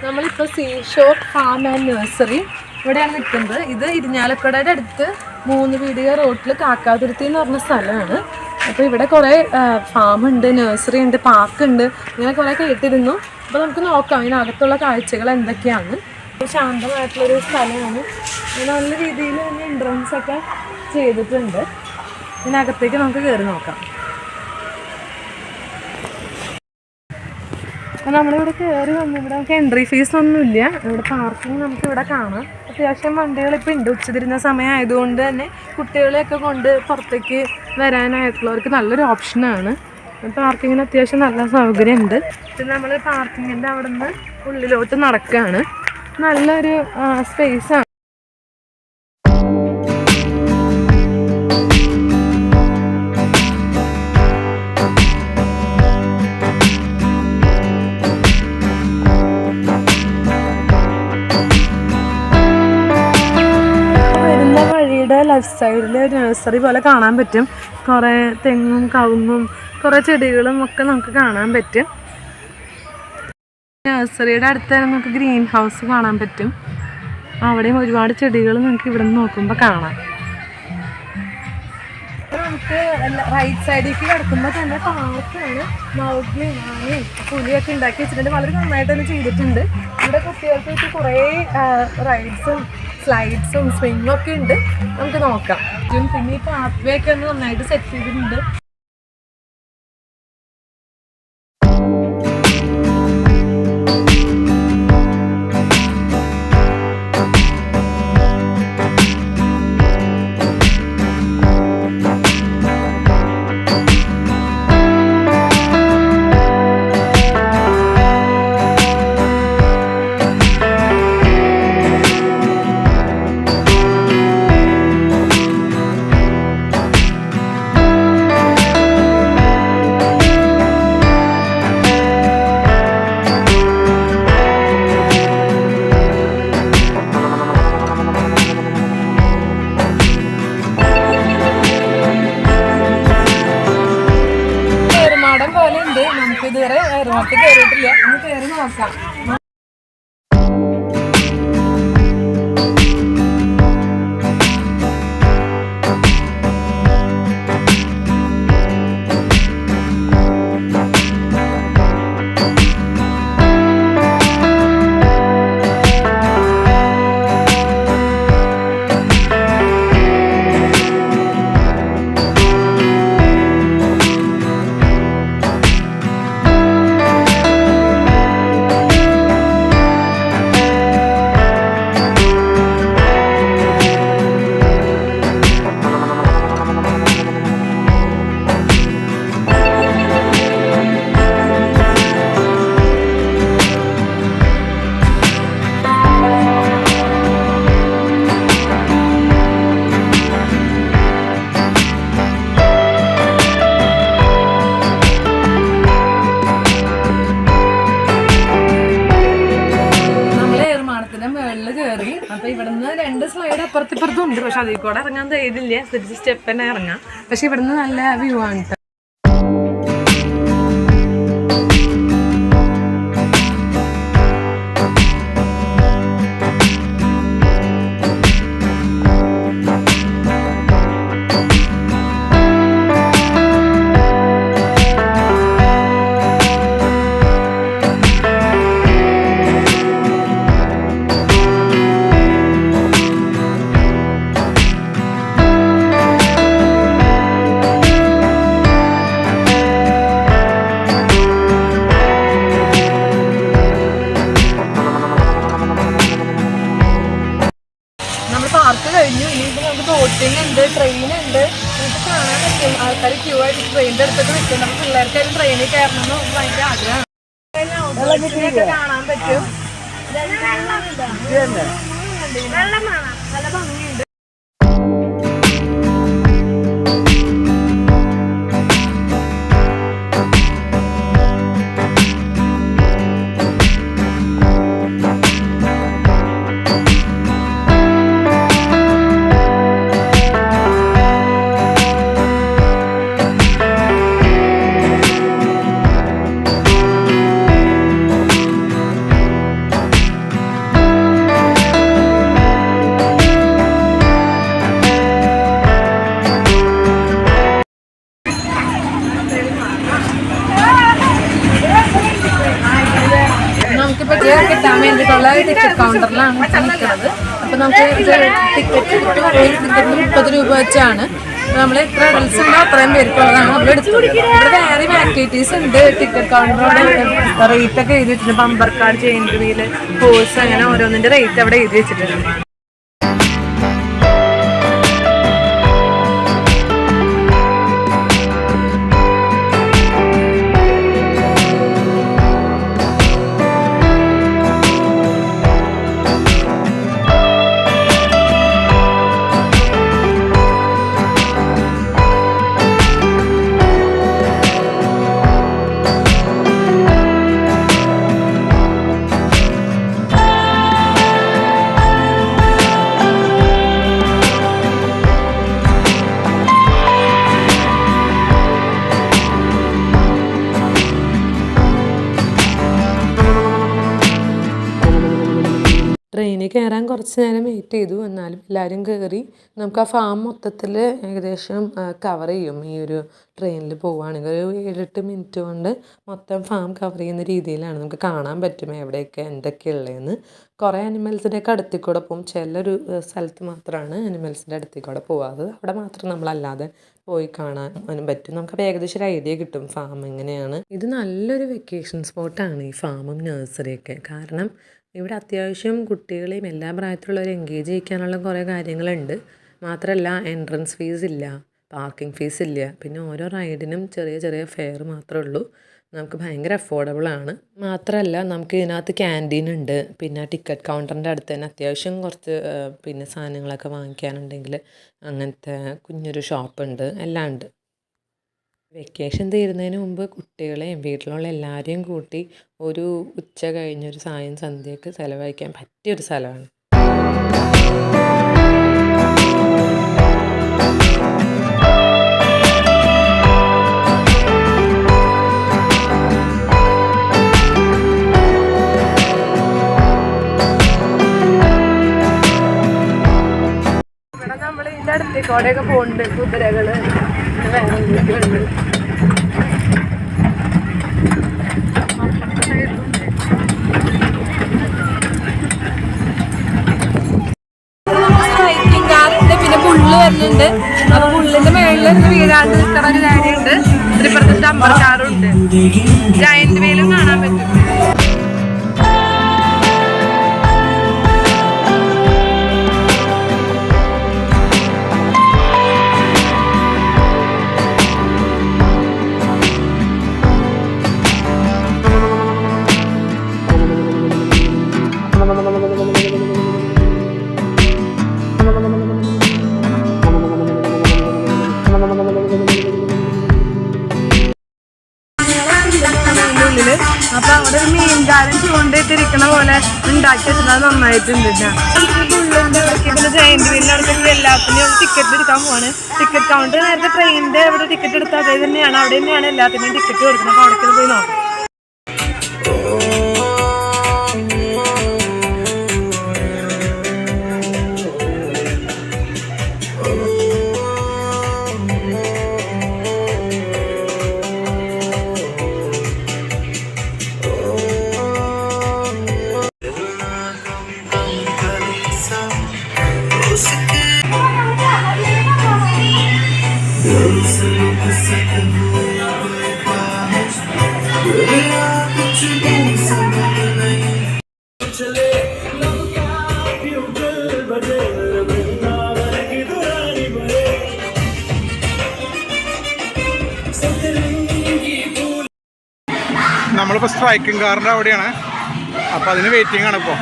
നമ്മളിപ്പോൾ seashore farm and nursery ഇവിടെയാണ് നിൽക്കുന്നത്. ഇത് ഇരിഞ്ഞാലക്കുടയുടെ അടുത്ത് 3 വീടിക റോഡിൽ കാക്കാതുരുത്തി എന്ന് പറഞ്ഞ സ്ഥലമാണ്. അപ്പോൾ ഇവിടെ കുറേ ഫാമുണ്ട്, നഴ്സറി ഉണ്ട്, പാർക്കുണ്ട്, ഇങ്ങനെ കുറേ കേട്ടിരുന്നു. അപ്പോൾ നമുക്ക് നോക്കാം ഇതിനകത്തുള്ള കാഴ്ചകൾ എന്തൊക്കെയാണ്. ശാന്തമായിട്ടുള്ളൊരു സ്ഥലമാണ്. നല്ല രീതിയിൽ തന്നെ എൻട്രൻസ് ഒക്കെ ചെയ്തിട്ടുണ്ട്. ഇതിനകത്തേക്ക് നമുക്ക് കയറി നോക്കാം. അപ്പോൾ നമ്മളിവിടെ കയറി വന്നു. ഇവിടെ നമുക്ക് എൻട്രി ഫീസ് ഒന്നുമില്ല. ഇവിടെ പാർക്കിംഗ് നമുക്ക് ഇവിടെ കാണാം. അത്യാവശ്യം വണ്ടികളിപ്പോൾ ഉണ്ട്. ഉച്ചതിരുന്ന സമയം ആയതുകൊണ്ട് തന്നെ കുട്ടികളെയൊക്കെ കൊണ്ട് പുറത്തേക്ക് വരാനായിട്ടുള്ളവർക്ക് നല്ലൊരു ഓപ്ഷനാണ്. പാർക്കിങ്ങിന് അത്യാവശ്യം നല്ല സൗകര്യമുണ്ട്. പിന്നെ നമ്മൾ പാർക്കിങ്ങിൻ്റെ അവിടെ നിന്ന് ഉള്ളിലോട്ട് നടക്കുകയാണ്. നല്ലൊരു സ്പേസാണ്. ലെഫ്റ്റ് സൈഡിൽ നഴ്സറി പോലെ കാണാൻ പറ്റും. കുറേ തെങ്ങും കവുങ്ങും കുറേ ചെടികളും ഒക്കെ നമുക്ക് കാണാൻ പറ്റും. നഴ്സറിയുടെ അടുത്ത് തന്നെ നമുക്ക് ഗ്രീൻ ഹൗസ് കാണാൻ പറ്റും. അവിടെയും ഒരുപാട് ചെടികൾ നമുക്ക് ഇവിടെ നിന്ന് നോക്കുമ്പോൾ കാണാം. നമുക്ക് റൈറ്റ് സൈഡിലേക്ക് കിടക്കുമ്പോൾ തന്നെ പാർക്കാണ്. മൗഗ്ലി, മാങ്ങയും പുലിയൊക്കെ ഉണ്ടാക്കി വെച്ചിട്ടുണ്ട്. വളരെ നന്നായിട്ട് തന്നെ ചെയ്തിട്ടുണ്ട്. ഇവിടെ കുട്ടികൾക്ക് കുറേ റൈഡ്സും സ്ലൈഡ്സും സ്വിങ്ങും ഒക്കെ ഉണ്ട്. നമുക്ക് നോക്കാം. പിന്നെ ഈ പാത്വേ ഒക്കെ ഒന്ന് നന്നായിട്ട് സെറ്റ് ചെയ്തിട്ടുണ്ട്. നമുക്ക് ഇതുവരെ എയർമാർട്ട് കയറിയിട്ടില്ല. ഒന്ന് കയറി നോക്കാം. അപ്പോൾ ഇവിടുന്ന് 2 സ്ലൈഡ് അപ്പുറത്തിപ്പുറത്തും ഉണ്ട്. പക്ഷെ അതിൽ കൂടെ ഇറങ്ങാൻ ധൈര്യമില്ല. തിരിച്ച് സ്റ്റെപ്പ് തന്നെ ഇറങ്ങാം. പക്ഷെ ഇവിടുന്ന് നല്ല വ്യൂ ആണ്. പാർക്ക് കഴിഞ്ഞു. ഇനിയിപ്പോൾ നമുക്ക് ബോട്ടിംഗ് ഉണ്ട്, ട്രെയിൻ ഉണ്ട്. നമുക്ക് കാണാൻ പറ്റും. ആൾക്കാർ ക്യൂ ആയിട്ട് ട്രെയിനിൻ്റെ അടുത്തൊക്കെ നിൽക്കും. നമുക്ക് പിള്ളേർക്കാരും ട്രെയിനിൽ കയറണം എന്ന് ഭയങ്കര ആഗ്രഹമാണ്. കാണാൻ പറ്റും. നല്ല ഭംഗിയുണ്ട്. ടിക്കറ്റ് കിട്ടാൻ വേണ്ടിയിട്ടുള്ള ടിക്കറ്റ് കൗണ്ടറിലാണ് നിൽക്കുന്നത്. അപ്പോൾ നമുക്ക് ടിക്കറ്റ് 30 രൂപ വെച്ചാണ്. നമ്മൾ എത്ര അഡൽസ് ഉണ്ടോ അത്രയും പേർക്കുള്ളതാണ് നമ്മൾ എടുത്തത്. ഇവിടെ വേറെയും ആക്ടിവിറ്റീസ് ഉണ്ട്. ടിക്കറ്റ് കൗണ്ടറോടെ റേറ്റ് ഒക്കെ എഴുതി വെച്ചിട്ടുണ്ട്. Bumper card, giant wheel, horse, അങ്ങനെ ഓരോന്നിന്റെ റേറ്റ് അവിടെ എഴുതി വെച്ചിട്ടുണ്ട്. ട്രെയിനിൽ കയറാൻ കുറച്ച് നേരം വെയിറ്റ് ചെയ്തു. എന്നാലും എല്ലാവരും കയറി. നമുക്ക് ആ ഫാം മൊത്തത്തിൽ ഏകദേശം കവർ ചെയ്യും. ഈ ഒരു ട്രെയിനിൽ പോവുകയാണെങ്കിൽ ഒരു 7-8 മിനിറ്റ് കൊണ്ട് മൊത്തം ഫാം കവർ ചെയ്യുന്ന രീതിയിലാണ്. നമുക്ക് കാണാൻ പറ്റും എവിടെയൊക്കെ എന്തൊക്കെയുള്ളതെന്ന്. കുറേ അനിമൽസിൻ്റെയൊക്കെ അടുത്തിൽ കൂടെ പോകും. ചിലൊരു സ്ഥലത്ത് മാത്രമാണ് അനിമൽസിൻ്റെ അടുത്തിൽ കൂടെ പോകാതെ. അവിടെ മാത്രം നമ്മളല്ലാതെ പോയി കാണാനും പറ്റും. നമുക്കപ്പോൾ ഏകദേശം ഒരു ഐഡിയ കിട്ടും ഫാം എങ്ങനെയാണ്. ഇത് നല്ലൊരു വെക്കേഷൻ സ്പോട്ടാണ് ഈ ഫാമും നഴ്സറിയൊക്കെ. കാരണം ഇവിടെ അത്യാവശ്യം കുട്ടികളെയും എല്ലാ പ്രായത്തിലുള്ളവരെ എൻഗേജ് ചെയ്യിക്കാനുള്ള കുറേ കാര്യങ്ങളുണ്ട്. മാത്രമല്ല എൻട്രൻസ് ഫീസ് ഇല്ല, പാർക്കിംഗ് ഫീസ് ഇല്ല. പിന്നെ ഓരോ റൈഡിനും ചെറിയ ചെറിയ ഫെയർ മാത്രമേ ഉള്ളൂ. നമുക്ക് ഭയങ്കര അഫോർഡബിളാണ്. മാത്രമല്ല നമുക്ക് ഇതിനകത്ത് ക്യാൻറ്റീൻ ഉണ്ട്. പിന്നെ ടിക്കറ്റ് കൗണ്ടറിൻ്റെ അടുത്ത് തന്നെ അത്യാവശ്യം കുറച്ച് പിന്നെ സാധനങ്ങളൊക്കെ വാങ്ങിക്കാനുണ്ടെങ്കിൽ അങ്ങനത്തെ കുഞ്ഞൊരു ഷോപ്പുണ്ട്, എല്ലാം ഉണ്ട്. വെക്കേഷൻ തീരുന്നതിന് മുമ്പ് കുട്ടികളെയും വീട്ടിലുള്ള എല്ലാവരെയും കൂട്ടി ഒരു ഉച്ച കഴിഞ്ഞൊരു സായം സന്ധ്യയൊക്കെ ചിലവഴിക്കാൻ പറ്റിയൊരു സ്ഥലമാണ്. ഇവിടെ നമ്മൾ ഇതിൻ്റെ അടുത്തേക്കോടെയൊക്കെ പോകുന്നുണ്ട്. കുതിരകള് വേറെ പിന്നെ പുള്ള് വരുന്നുണ്ട്. അപ്പൊ പുള്ളിന്റെ മേളിൽ വീഴാണ്ട് നിൽക്കുന്ന ഒരു കാര്യമുണ്ട്. ഇപ്പുറത്തെ ഡമ്പർ കാറുണ്ട്. ജയന്റ് വീലും കാണാൻ പറ്റും. അപ്പൊ അവിടെ ഒരു മീൻകാരൻ ചൂണ്ടിട്ടിരിക്കണ പോലെ ഉണ്ടാക്കി വെച്ചിട്ട് നന്നായിട്ടുണ്ട്. പിന്നെ ജയന്റ് വീലിനടുത്ത് എല്ലാത്തിനും ടിക്കറ്റ് എടുക്കാൻ പോവാണ്. ടിക്കറ്റ് കൗണ്ടർ നേരത്തെ ട്രെയിനിന്റെ അവിടെ ടിക്കറ്റ് എടുത്താൽ അതേ തന്നെയാണ്. അവിടെ തന്നെയാണ് എല്ലാത്തിനും ടിക്കറ്റ് കൊടുക്കുന്നത്. അപ്പൊ അവിടെ പോയി നോക്കാം. നമ്മളിപ്പോൾ സ്ട്രൈക്കിംഗ് കാറിൻ്റെ അവിടെയാണ്. അപ്പോൾ അതിന് വെയിറ്റിംഗ് ആണ് ഇപ്പോൾ.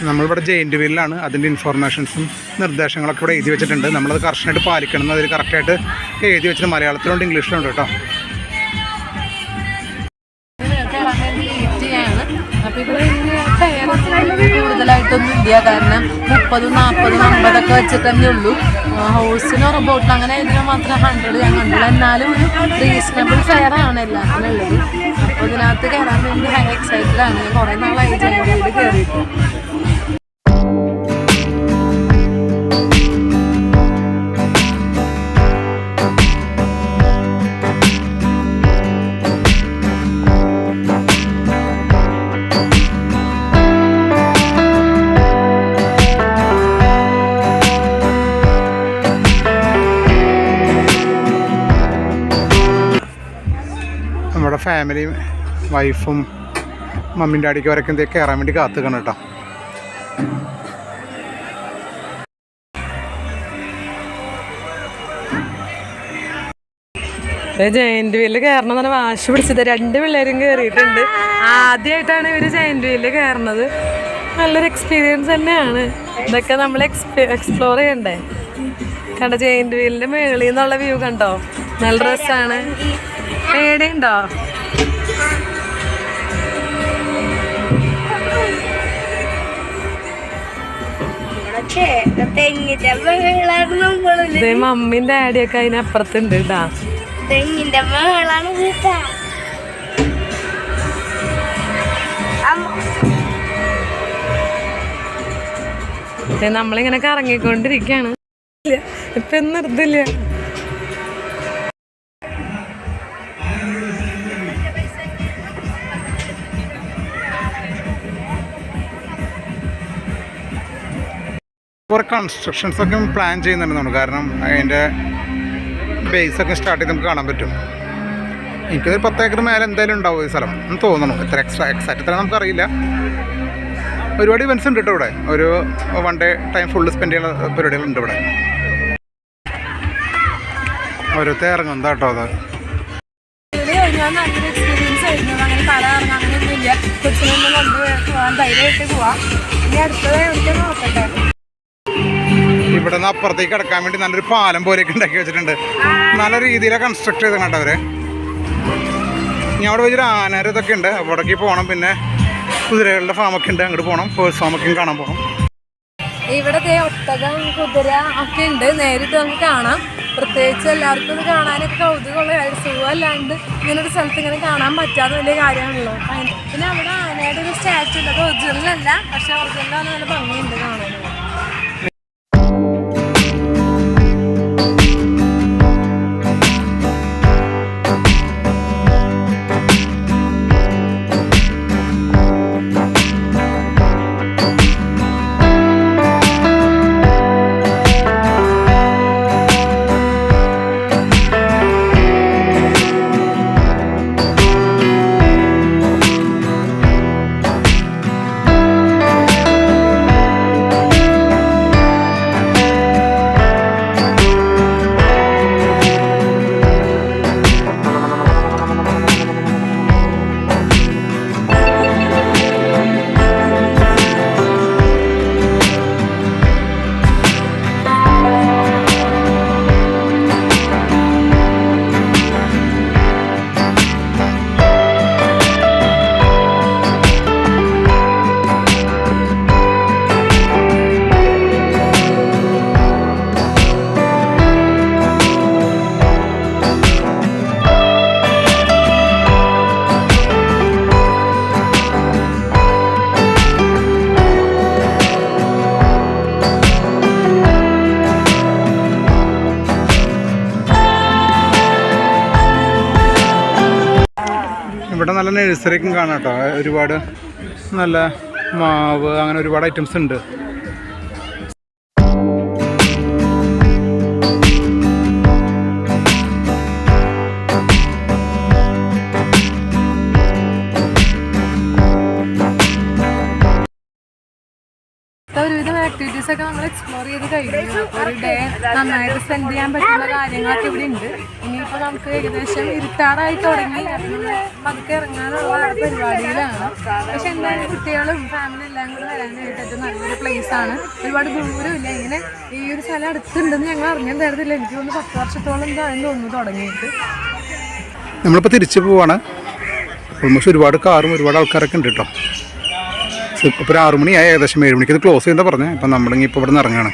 നമ്മളിവിടെ ജെയിൻറ്റ് വീലിലാണ്. അതിൻ്റെ ഇൻഫോർമേഷൻസും നിർദ്ദേശങ്ങളൊക്കെ ഇവിടെ എഴുതി വെച്ചിട്ടുണ്ട്. നമ്മളത് കർശനമായിട്ട് പാലിക്കണം എന്ന് അതിൽ കറക്റ്റായിട്ട് എഴുതി വെച്ചിട്ട് മലയാളത്തിലുണ്ട്, ഇംഗ്ലീഷിലുണ്ട് കേട്ടോ. ഫെയർ കൂടുതലായിട്ടൊന്നും ഇല്ല. കാരണം 30, 40, 50 വെച്ചിട്ട് തന്നെ ഉള്ളൂ. ഹോഴ്സിനോ ബോട്ടിൽ അങ്ങനെ ഇതിനോ മാത്രം 100 ഞാൻ കണ്ടില്ല. എന്നാലും ഒരു റീസണബിൾ ഫെയർ ആണ് എല്ലാത്തിനും ഉള്ളത്. അപ്പോൾ ഇതിനകത്ത് കയറാൻ വേണ്ടി ഭയങ്കര എക്സൈറ്റഡ് ആണ്. കുറേ നാളായി ജയന്റ് കയറിയിട്ട്. നമ്മുടെ ഫാമിലിയും വൈഫും മമ്മിയും ഡാഡിക്കും അവരൊക്കെ എന്തൊക്കെ കയറാൻ വേണ്ടി കാത്തുക്കണം കേട്ടോ. ജയന്റ് വീലിൽ കയറണം എന്ന് പറഞ്ഞാൽ വാശി പിടിച്ചത്. 2 പിള്ളേരും കയറിയിട്ടുണ്ട്. ആദ്യമായിട്ടാണ് ഇവർ ജയന്റ് വീലിൽ കയറുന്നത്. നല്ലൊരു എക്സ്പീരിയൻസ് തന്നെയാണ്. ഇതൊക്കെ നമ്മൾ എക്സ്പ്ലോർ ചെയ്യണ്ടേ. കണ്ടോ ജയന്റ് വീലിൻ്റെ മേളിൽ നിന്നുള്ള വ്യൂ കണ്ടോ? നല്ല രസമാണ്. പേടിയുണ്ടോ? മമ്മിയും ഡാഡിയൊക്കെ അതിനപ്പുറത്തുണ്ട് കേട്ടാ. തെങ്ങിന്റെ മേളാണ്. നമ്മളിങ്ങനെ കറങ്ങിക്കൊണ്ടിരിക്കാണ്. ഇപ്പൊ നിർത്തില്ല. കുറേ കൺസ്ട്രക്ഷൻസൊക്കെ പ്ലാൻ ചെയ്യുന്നുണ്ട്. കാരണം അതിൻ്റെ ബേസൊക്കെ സ്റ്റാർട്ട് ചെയ്ത് നമുക്ക് കാണാൻ പറ്റും. എനിക്കൊരു 10 ഏക്കർ മേലെ എന്തായാലും ഉണ്ടാവും ഈ സ്ഥലം എന്ന് തോന്നണം. എത്ര എക്സാക്റ്റ് എത്ര നമുക്കറിയില്ല. ഒരുപാട് ഇവൻറ്റ്സ് ഉണ്ട് കേട്ടോ ഇവിടെ. ഒരു 1 ഡേ ടൈം ഫുള്ള് സ്പെൻഡ് ചെയ്യുന്ന പരിപാടികളുണ്ട് ഇവിടെ. ഓരോരുത്തർ ഇറങ്ങും എന്താ കേട്ടോ അത്. നല്ലൊരു എക്സ്പീരിയൻസ് ആയിരുന്നു. അങ്ങനെ തല ഇറങ്ങാൻ അങ്ങനെയൊന്നുമില്ല. കൊച്ചിനൊന്നും കൊണ്ടുപോകാൻ ധൈര്യമായിട്ട് പോവാം. ഇനി അടുത്തത് എവിടേക്ക് നോക്കട്ടെ. ഇവിടെ നിന്ന് അപ്പുറത്തേക്ക് കിടക്കാൻ വേണ്ടി നല്ലൊരു പാലം പോലെയൊക്കെ ഉണ്ടാക്കി വെച്ചിട്ടുണ്ട്. നല്ല രീതിയിലാണ് കൺസ്ട്രക്ട് ചെയ്ത് കണ്ടവര്. ഇനി അവിടെ വെച്ചൊരു ആനര ഇതൊക്കെ ഉണ്ട്. അവിടേക്ക് പോകണം. പിന്നെ കുതിരകളുടെ ഫാമൊക്കെ ഉണ്ട്, അങ്ങോട്ട് പോകണം. ഹോഴ്സ് ഫാമൊക്കെ കാണാൻ പോകണം. ഇവിടെ ഒട്ടകം കുതിര ഒക്കെ ഉണ്ട്. നേരിട്ട് നമുക്ക് കാണാം. പ്രത്യേകിച്ച് എല്ലാവർക്കും ഇത് കാണാനൊക്കെ കൗതുകമുള്ള കാര്യം. സുഖമല്ലാണ്ട് ഇങ്ങനൊരു സ്ഥലത്ത് ഇങ്ങനെ കാണാൻ പറ്റാതെ വലിയ കാര്യമാണല്ലോ. പിന്നെ അവിടെ ആനയുടെ ഒരു സ്റ്റാച്ചു ഉണ്ട്. അത് ഒറിജിനലല്ല, പക്ഷെ ഒറിജിനലാണ്. നല്ല ഭംഗിയുണ്ട് കാണാൻ. ഇവിടെ നല്ല നഴ്സറിക്കും കാണാം കേട്ടോ. ഒരുപാട് നല്ല മാവ് അങ്ങനെ ഒരുപാട് ഐറ്റംസ് ഉണ്ട്. ഒരുവിധം ആക്ടിവിറ്റീസ് ഒക്കെ നമ്മൾ എക്സ്പ്ലോർ ചെയ്ത് കഴിഞ്ഞു. ഒരു ഡേ നന്നായിട്ട് സ്പെൻഡ് ചെയ്യാൻ പറ്റുന്ന കാര്യങ്ങളൊക്കെ ഇവിടെ ഉണ്ട്. ഇനിയിപ്പോൾ നമുക്ക് ഏകദേശം ഇരുട്ടാറായി തുടങ്ങി. പതുക്കെ ഇറങ്ങാനുള്ള പരിപാടിയിലാണ്. പക്ഷെ എന്തായാലും കുട്ടികളും ഫാമിലി എല്ലാം കൂടെ വരാനായിട്ട് ഏറ്റവും നല്ലൊരു പ്ലേസ് ആണ്. ഒരുപാട് ദൂരമില്ല. ഇങ്ങനെ ഈ ഒരു സ്ഥലം അടുത്തുണ്ടെന്ന് ഞങ്ങൾ അറിഞ്ഞിട്ടുണ്ടായിരുന്നില്ല. എനിക്ക് തോന്നുന്നു 10 വർഷത്തോളം എന്താണെന്ന് തോന്നുന്നു തുടങ്ങിയിട്ട്. നമ്മളിപ്പോൾ തിരിച്ചു പോവാണ്. ഓൾമോസ്റ്റ് ഒരുപാട് കാറും ഒരുപാട് ആൾക്കാരൊക്കെ ഉണ്ട് കേട്ടോ. ഇപ്പോൾ ഒരു 6 മണിയായി, ഏകദേശം 7 മണിക്ക് ഇത് ക്ലോസ് ചെയ്യുന്നതാണ് പറഞ്ഞത്. അപ്പം നമ്മളിങ്ങനെ ഇപ്പോൾ ഇവിടെ നിന്ന് ഇറങ്ങുകയാണ്.